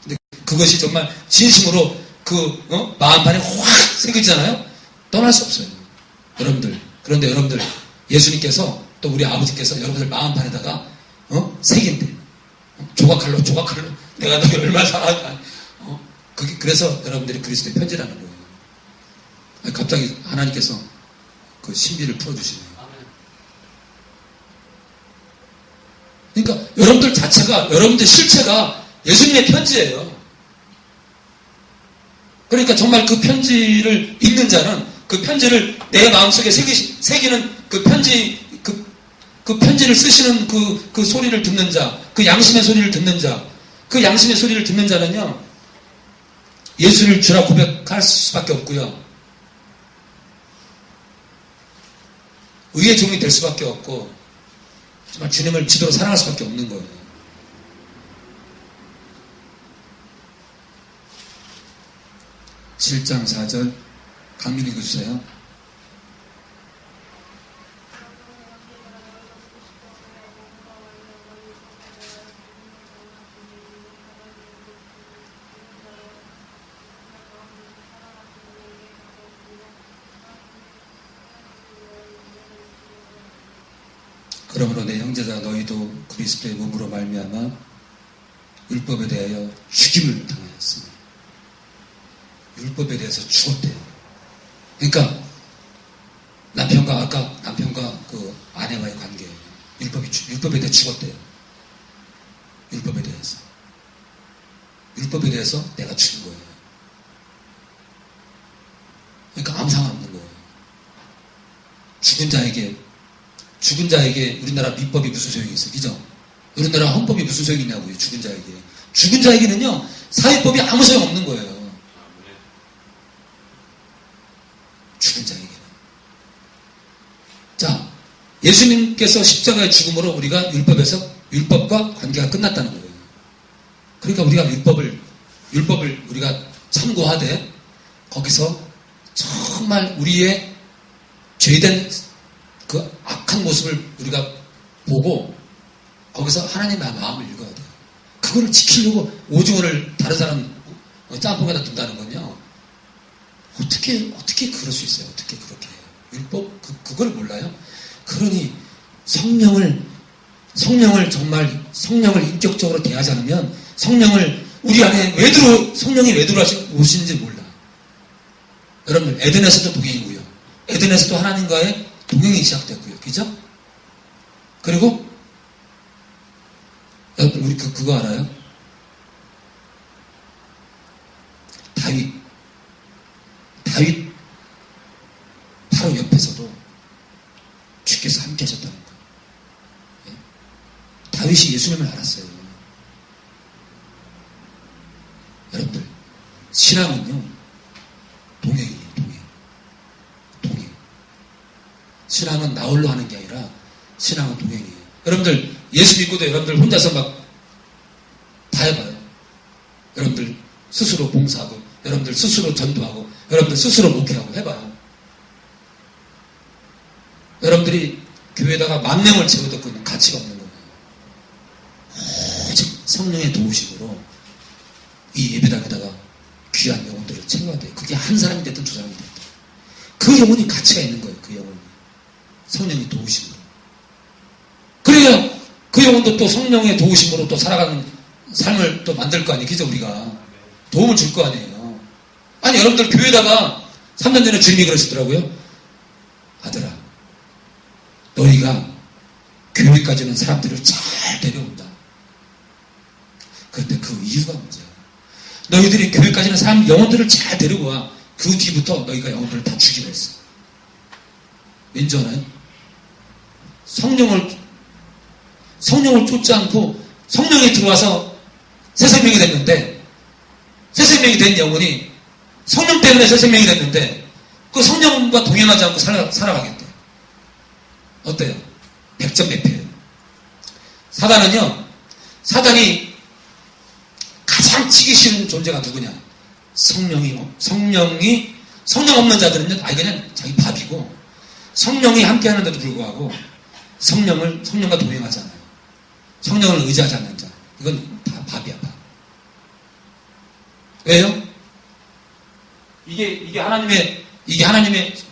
근데 그것이 정말 진심으로 마음판에 확 새겨지잖아요? 떠날 수 없어요. 여러분들. 그런데 여러분들, 예수님께서 또 우리 아버지께서 여러분들 마음판에다가, 새긴대. 조각칼로 내가 너를 얼마나 사랑하냐. 그래서 여러분들이 그리스도의 편지라는 거예요. 갑자기 하나님께서 그 신비를 풀어주시네요. 그러니까 여러분들 자체가, 여러분들 실체가 예수님의 편지예요. 그러니까 정말 그 편지를 읽는 자는 그 편지를 내 마음속에 새기는 그 편지를 쓰시는 그 소리를 듣는 자, 그 양심의 소리를 듣는 자, 그 양심의 소리를 듣는 자는요, 예수를 주라 고백할 수밖에 없고요. 의의 종이 될 수밖에 없고, 정말 주님을 지도로 사랑할 수밖에 없는 거예요. (7장 4절) 강민이 읽어주세요. 그러므로 내 형제자 너희도 그리스도의 몸으로 말미암아 율법에 대하여 죽임을 당하였으니. 율법에 대해서 죽었대요. 그러니까 남편과 그 아내와의 관계, 율법에 대해 죽었대요. 율법에 대해서 내가 죽은 거예요. 그러니까 아무 상관없는 거예요. 죽은 자에게 우리나라 민법이 무슨 소용이 있어, 그죠? 우리나라 헌법이 무슨 소용이 있냐고요, 죽은 자에게. 죽은 자에게는요, 사회법이 아무 소용 없는 거예요. 죽은 자에게는. 자, 예수님께서 십자가의 죽음으로 우리가 율법과 관계가 끝났다는 거예요. 그러니까 우리가 율법을 우리가 참고하되, 거기서 정말 우리의 죄된 그 악한 모습을 우리가 보고 거기서 하나님의 마음을 읽어야 돼요. 그거를 지키려고 오징어를 다른 사람 짬뽕에다 둔다는 건요. 어떻게 그럴 수 있어요? 어떻게 그렇게 해요? 율법 그걸 몰라요? 그러니 성령을 인격적으로 대하지 않으면 성령을 우리 안에 성령이 왜 들어오시는지 몰라. 여러분, 에덴에서도 동행이고요. 에덴에서도 하나님과의 동행이 시작됐고요. 그죠? 그리고 여러분 우리 그거 알아요? 다윗 바로 옆에서도 주께서 함께 하셨다는 거예요. 예? 다윗이 예수님을 알았어요. 여러분들 신앙은요 동행이에요. 동행. 신앙은 나 홀로 하는 게 아니라 신앙은 동행이에요. 여러분들 예수 믿고도 여러분들 혼자서 막 다 해봐요. 여러분들 스스로 봉사하고 여러분들 스스로 전도하고 여러분들 스스로 목회하고 해봐요. 여러분들이 교회에다가 10,000명을 채워도 그는 가치가 없는 거예요. 오직 성령의 도우심으로 이 예배당에다가 귀한 영혼들을 채워야 돼요. 그게 한 사람이 됐든 두 사람이 됐든 그 영혼이 가치가 있는 거예요. 그 영혼이 성령의 도우심으로. 그래야 그 영혼도 또 성령의 도우심으로 또 살아가는 삶을 또 만들 거 아니에요. 그죠? 우리가 도움을 줄 거 아니에요. 아니 여러분들 교회에다가 3년 전에 주님이 그러시더라고요. 아들아 너희가 교회까지 오는 사람들을 잘 데려온다. 그런데 그 이유가 문제야. 너희들이 교회까지는 사람 영혼들을 잘 데리고 와. 그 뒤부터 너희가 영혼들을 다 죽이고 했어. 왠지 알아요? 성령을 쫓지 않고 성령이 들어와서 새 생명이 됐는데 새 생명이 된 영혼이 성령 때문에 새 생명이 됐는데 그 성령과 동행하지 않고 살아가겠대. 어때요? 100점 몇 패예요. 사단이 가장 치기 쉬운 존재가 누구냐? 성령 없는 자들은요, 그냥 자기 밥이고, 성령이 함께 하는데도 불구하고, 성령과 동행하지 않아요. 성령을 의지하지 않는 자. 이건 다 밥이야, 밥. 왜요? 이게 하나님의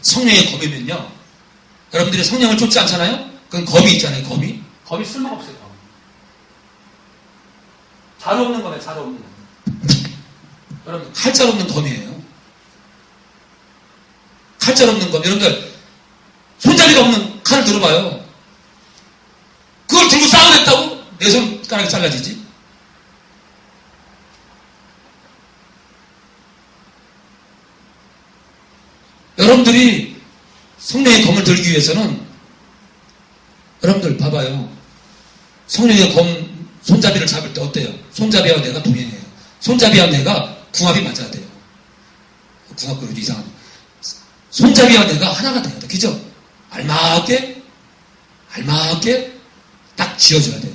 성령의 검이면요, 여러분들이 성령을 쫓지 않잖아요? 그건 검이 있잖아요, 검이. 검이 쓸모가 없어요, 검이. 자루 없는 검이에요, 자루 없는 검. 여러분, 칼자루 없는 검이에요. 칼자루 없는 검. 여러분들, 손잡이가 없는 칼을 들어봐요. 그걸 들고 싸우겠다고? 내 손가락이 잘라지지? 여러분들이 성령의 검을 들기 위해서는 여러분들 봐봐요. 성령의 검 손잡이를 잡을 때 어때요? 손잡이와 내가 동행해요. 손잡이와 내가 궁합이 맞아야 돼요. 궁합그룹이 이상하네. 손잡이와 내가 하나가 돼야 돼. 그죠? 알맞게 딱 쥐어줘야 돼요.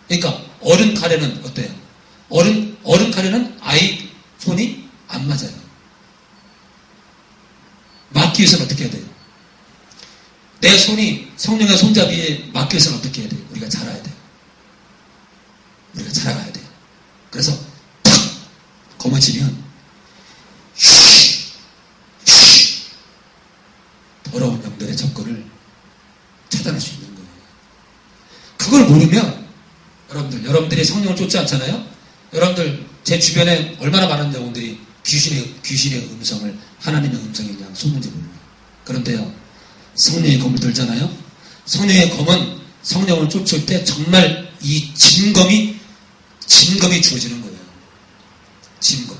그러니까 어른 칼에는 어때요? 어른 칼에는 아이 손이 안 맞아요. 맞기 위해서는 어떻게 해야 돼요? 내 손이 성령의 손잡이에 맞기 위해서는 어떻게 해야 돼요? 우리가 자라야 돼요. 우리가 자라가야 돼요. 그래서 탁 거머쥐면 더러운 영들의 접근을 차단할 수 있는 거예요. 그걸 모르면 여러분들이 성령을 쫓지 않잖아요? 여러분들 제 주변에 얼마나 많은 영혼들이 귀신의 음성을 하나님의 음성이 그냥 쏟는지 몰라요. 그런데요, 성령의 검을 들잖아요? 성령의 검은 성령을 쫓을 때 정말 이 진검이 주어지는 거예요. 진검.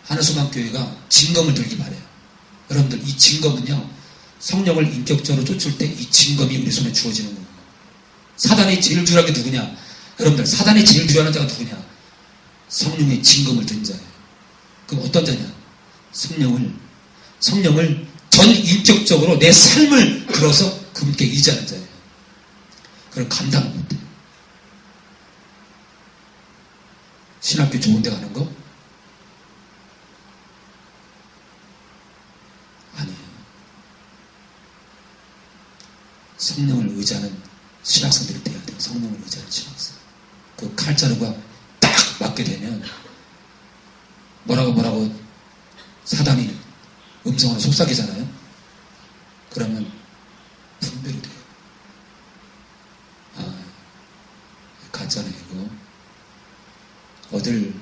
하늘소망교회가 진검을 들기 바래요. 여러분들 이 진검은요, 성령을 인격적으로 쫓을 때 이 진검이 우리 손에 주어지는 거예요. 사단이 제일 두려운 게 누구냐? 여러분들 사단이 제일 두려워하는 자가 누구냐? 성령의 진검을 든 자예요. 그럼 어떤 자냐? 성령을 전 인격적으로 내 삶을 들어서 그분께 의지하는 자예요. 그럼 감당을 못해요. 신학교 좋은 데 가는 거? 아니에요. 성령을 의지하는 신학생들이 돼야 돼요. 성령을 의지하는 신학생. 그 칼자루가 딱 맞게 되면 뭐라고 사단이 음성으로 속삭이잖아요. 그러면 분별이 돼요. 아, 가짜네 이거. 어딜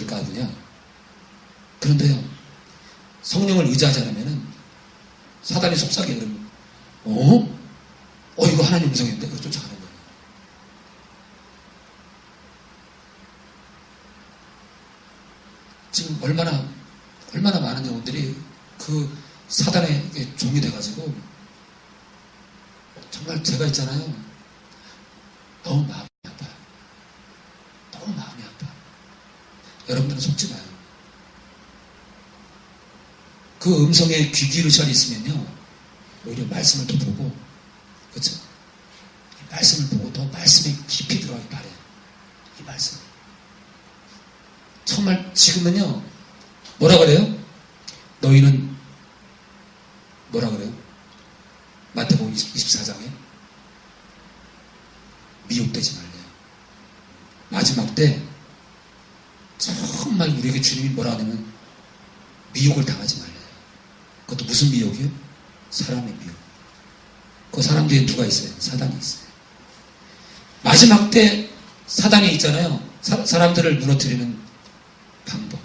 까부냐? 그런데요, 성령을 의지하지 않으면은 사단이 속삭여. 그러면, 이거 하나님 음성인데? 그걸 쫓아가는 거예요. 지금 얼마나 많은 영혼들이 그 사단의 종이 돼가지고, 정말 제가 있잖아요. 너무 마음이 아파요. 너무 마음이 아파요. 여러분들은 속지 마요. 그 음성에 귀 기울이셔 있으면요, 오히려 말씀을 더 보고, 그렇죠? 이 말씀을 보고 더 말씀에 깊이 들어가기 바래요. 이 말씀. 정말 지금은요, 뭐라 그래요? 너희는 뭐라 그래요? 마태복음 24장에 미혹되지 말래요. 마지막 때 정말 우리에게 주님이 뭐라 하냐면 미혹을 당하지 말래요. 그것도 무슨 미혹이요? 사람의 미혹. 그 사람 뒤에 누가 있어요? 사단이 있어요. 마지막 때 사단이 있잖아요. 사람들을 무너뜨리는 방법,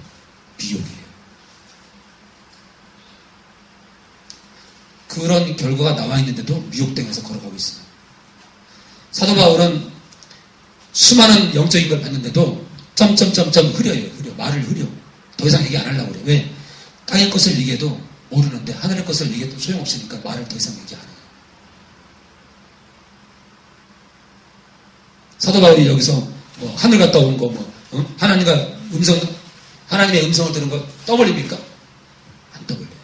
미혹이에요. 그런 결과가 나와 있는데도 미혹당해서 걸어가고 있어요. 사도 바울은 수많은 영적인 걸 봤는데도 점점점점 흐려요. 말을 흐려. 더 이상 얘기 안 하려고 그래. 왜? 땅의 것을 얘기해도 모르는데 하늘의 것을 얘기해도 소용없으니까 말을 더 이상 얘기 안 해요. 사도 바울이 여기서 뭐 하늘 갔다 온 거 하나님의 음성을 들은 거 떠벌립니까? 안 떠벌려요.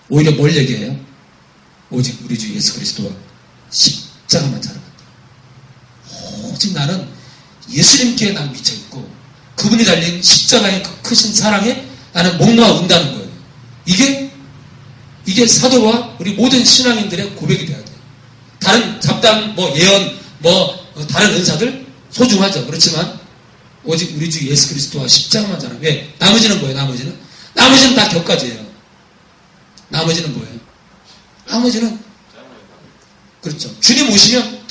오히려 뭘 얘기해요? 오직 우리 주 예수 그리스도와 십자가만 자랑한다. 오직 나는 예수님께 난 미쳐있고 그분이 달린 십자가의 그 크신 사랑에 나는 목놓아 운다는 거예요. 이게 사도와 우리 모든 신앙인들의 고백이 돼야 돼요. 다른 잡담, 예언, 다른 은사들 소중하죠. 그렇지만 오직 우리 주 예수 그리스도와 십자가만 자랑. 왜? 나머지는 뭐예요? 나머지는 다 격가지예요. 나머지는 뭐예요? 나머지는 그렇죠. 주님 오시면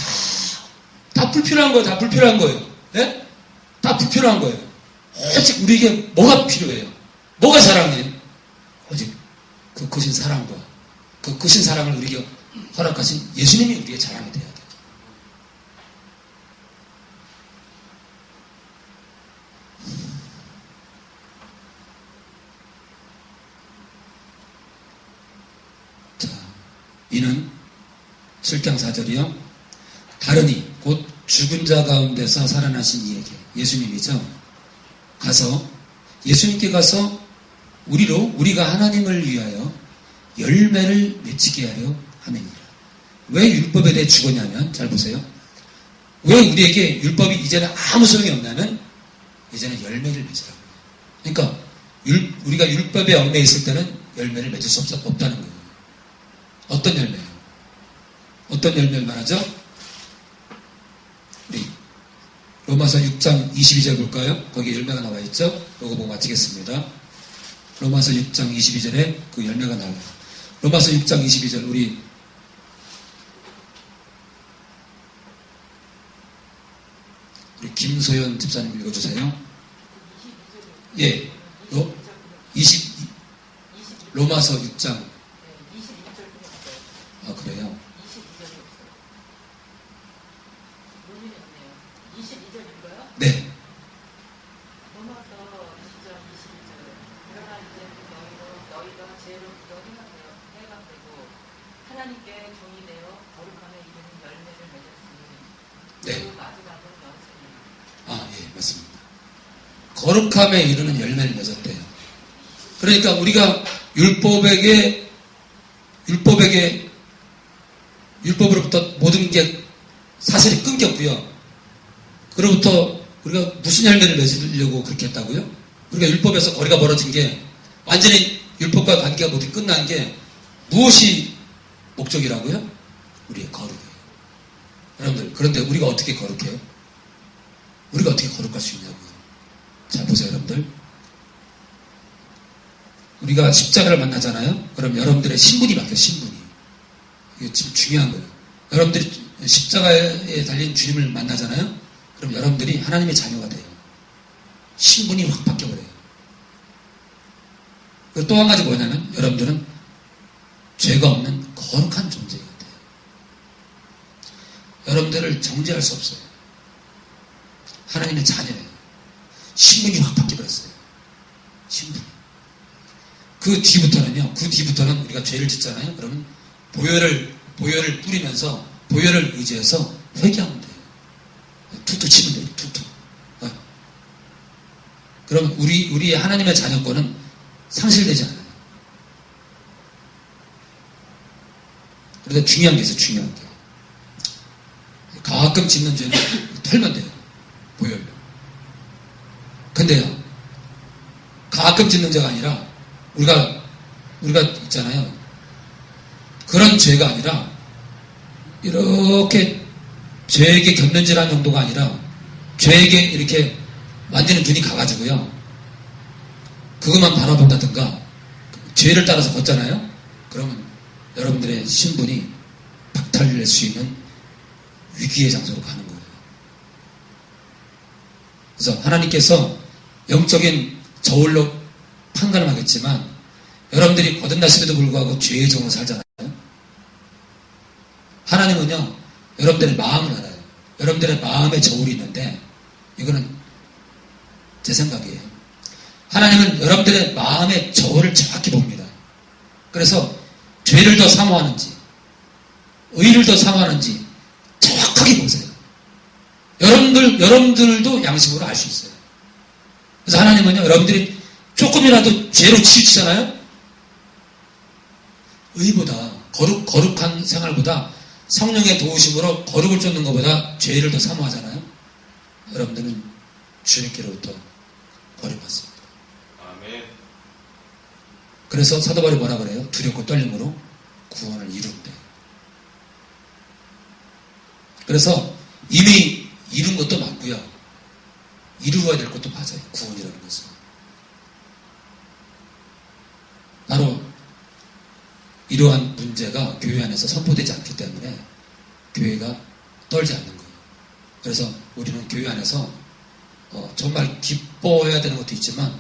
다 불필요한 거예요. 다 불필요한 거예요. 예? 다 불필요한 거예요. 오직 우리에게 뭐가 필요해요? 뭐가 사랑이에요? 오직 그 크신 사랑과 그 크신 사랑을 우리에게 허락하신 예수님이 우리의 자랑이 돼야 돼요. 자, 이는 7장 4절이요. 다르니 곧 죽은 자 가운데서 살아나신 이에게 예수님이죠. 예수님께 가서 우리가 하나님을 위하여 열매를 맺히게 하려 함이니라. 왜 율법에 대해 죽었냐면, 잘 보세요. 왜 우리에게 율법이 이제는 아무 소용이 없냐면 이제는 열매를 맺으라고요. 그러니까 우리가 율법에 얽매여 있을 때는 열매를 맺을 수 없다는 거예요. 어떤 열매요? 어떤 열매를 말하죠? 우리 로마서 6장 22절 볼까요? 거기에 열매가 나와 있죠? 이거 보고 마치겠습니다. 로마서 6장 22절에 그 열매가 나와요. 로마서 6장 22절 우리 김소연 집사님 읽어주세요. 예, 로마서 6장. 아, 그래요? 22절인가요? 네. 로마서 6장 22절. 그러나 이제 너희가 죄로 해방되고 하나님께 종이 되어 거룩함에 이르는 열매를 맺었으니 네. 그 마지막은 영생이라. 아, 예, 맞습니다. 거룩함에 이르는 열매를 맺었대요. 그러니까 우리가 율법으로부터 모든 게 사슬이 끊겼고요. 그로부터 우리가 무슨 열매를 맺으려고 그렇게 했다고요? 우리가 율법에서 거리가 멀어진 게 완전히 율법과 관계가 모두 끝난 게 무엇이 목적이라고요? 우리의 거룩이에요. 여러분들, 그런데 우리가 어떻게 거룩해요? 우리가 어떻게 거룩할 수 있냐고요? 자, 보세요, 여러분들. 우리가 십자가를 만나잖아요? 그럼 여러분들의 신분이 바뀌어요, 신분이. 이게 지금 중요한 거예요. 여러분들이 십자가에 달린 주님을 만나잖아요? 그럼 여러분들이 하나님의 자녀가 돼요. 신분이 확 바뀌어버려요. 그리고 또 한 가지 뭐냐면 여러분들은 죄가 없는 거룩한 존재가 돼요. 여러분들을 정죄할 수 없어요. 하나님의 자녀예요. 신분이 확 바뀌어버렸어요. 신분이. 그 뒤부터는 우리가 죄를 짓잖아요. 그러면 보혈을 뿌리면서 보혈을 의지해서 회개하면 돼요. 툭툭 치면 돼요. 툭툭. 그럼 우리 하나님의 자녀권은 상실되지 않아요. 그런데 중요한 게 있어요. 중요한 게. 가끔 짓는 죄는 털면 돼요. 보혈로. 근데요. 가끔 짓는 죄가 아니라 우리가 있잖아요. 그런 죄가 아니라 이렇게 죄에게 견면질한 정도가 아니라 죄에게 이렇게 완전히 눈이 가가지고요. 그것만 바라본다든가 죄를 따라서 걷잖아요. 그러면 여러분들의 신분이 박탈될 수 있는 위기의 장소로 가는 거예요. 그래서 하나님께서 영적인 저울로 판단을 하겠지만 여러분들이 거듭났음에도 불구하고 죄의 종으로 살잖아요. 하나님은요. 여러분들의 마음을 알아요. 여러분들의 마음에 저울이 있는데 이거는 제 생각이에요. 하나님은 여러분들의 마음의 저울을 정확히 봅니다. 그래서 죄를 더 사모하는지 의를 더 사모하는지 정확하게 보세요. 여러분들도 양심으로 알 수 있어요. 그래서 하나님은요, 여러분들이 조금이라도 죄로 치우치잖아요? 의보다, 거룩한 생활보다 성령의 도우심으로 거룩을 쫓는 것보다 죄를 더 사모하잖아요? 여러분들은 주님께로부터 버림받습니다. 아멘. 그래서 사도 바울이 뭐라 그래요? 두렵고 떨림으로 구원을 이룬대. 그래서 이미 이룬 것도 맞고요. 이루어야 될 것도 맞아요. 구원이라는 것은. 바로 이러한 문제가 교회 안에서 선포되지 않기 때문에 교회가 떨지 않는 거예요. 그래서 우리는 교회 안에서 정말 기뻐해야 되는 것도 있지만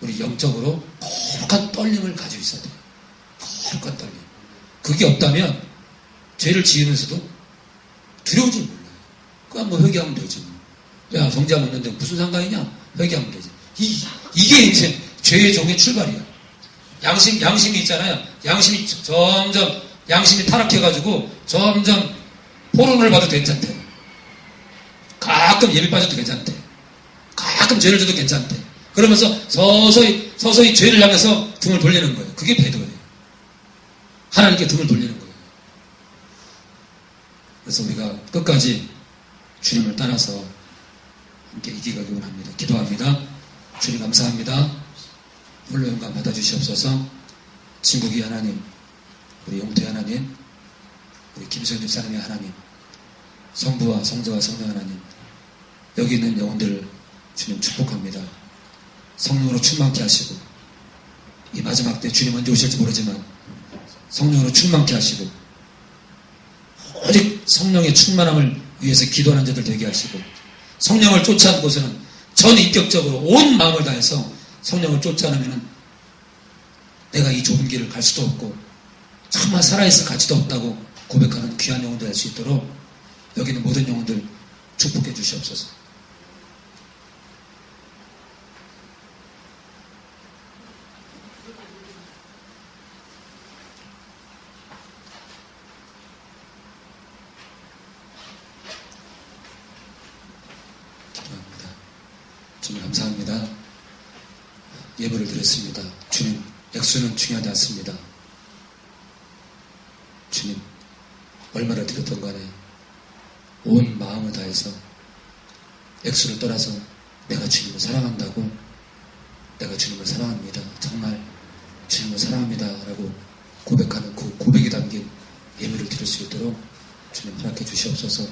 우리 영적으로 거룩한 떨림을 가지고 있어야 돼요. 거룩한 떨림. 그게 없다면 죄를 지으면서도 두려우지 몰라요. 그냥 뭐 회개하면 되지. 야, 정죄함 없는데 무슨 상관이냐? 회개하면 되지. 이게 이제 죄의 종의 출발이야. 양심이 있잖아요. 양심이 타락해가지고 점점 포론을 봐도 괜찮대. 가끔 예비 빠져도 괜찮대. 가끔 죄를 져도 괜찮대. 그러면서 서서히 죄를 향해서 등을 돌리는 거예요. 그게 배도예요. 하나님께 등을 돌리는 거예요. 그래서 우리가 끝까지 주님을 따라서 함께 이기가기 원합니다. 기도합니다. 주님 감사합니다. 홀로 영광 받아주시옵소서. 진국이 하나님, 우리 영태 하나님, 우리 김소연 집사님의 하나님, 성부와 성자와 성령 하나님, 여기 있는 영혼들을 주님 축복합니다. 성령으로 충만케 하시고 이 마지막 때 주님 언제 오실지 모르지만 성령으로 충만케 하시고 오직 성령의 충만함을 위해서 기도하는 자들 되게 하시고 성령을 쫓지 않고서는 전인격적으로 온 마음을 다해서 성령을 쫓지 않으면 내가 이 좁은 길을 갈 수도 없고 정말 살아있을 가치도 없다고 고백하는 귀한 영혼들 할 수 있도록 여기 있는 모든 영혼들 축복해 주시옵소서. 주님 감사합니다. 예배를 드렸습니다. 주님, 액수는 중요하지 않습니다. 주님, 얼마나 드렸던 간에 온 마음을 다해서 액수를 떠나서 내가 주님을 사랑한다고, 내가 주님을 사랑합니다. 정말 주님을 사랑합니다. 라고 고백하는 그 고백이 담긴 예배를 드릴 수 있도록 주님 허락해 주시옵소서.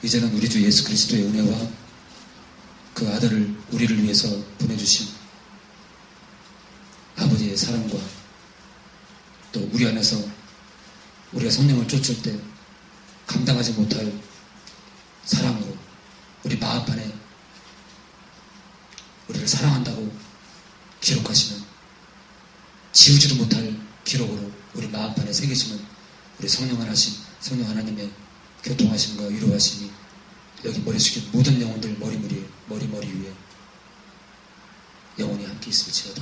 이제는 우리 주 예수 그리스도의 은혜와 그 아들을 우리를 위해서 보내주신 아버지의 사랑과 또 우리 안에서 우리가 성령을 쫓을 때 감당하지 못할 사랑으로 우리 마음판에 우리를 사랑한다고 기록하시는 지우지도 못할 기록으로 우리 마음판에 새기시는 우리 성령 하나님의 교통하심과 위로하심이 여기 머리 숙인 모든 영혼들 머리 위에 영원히 함께 있을지어다.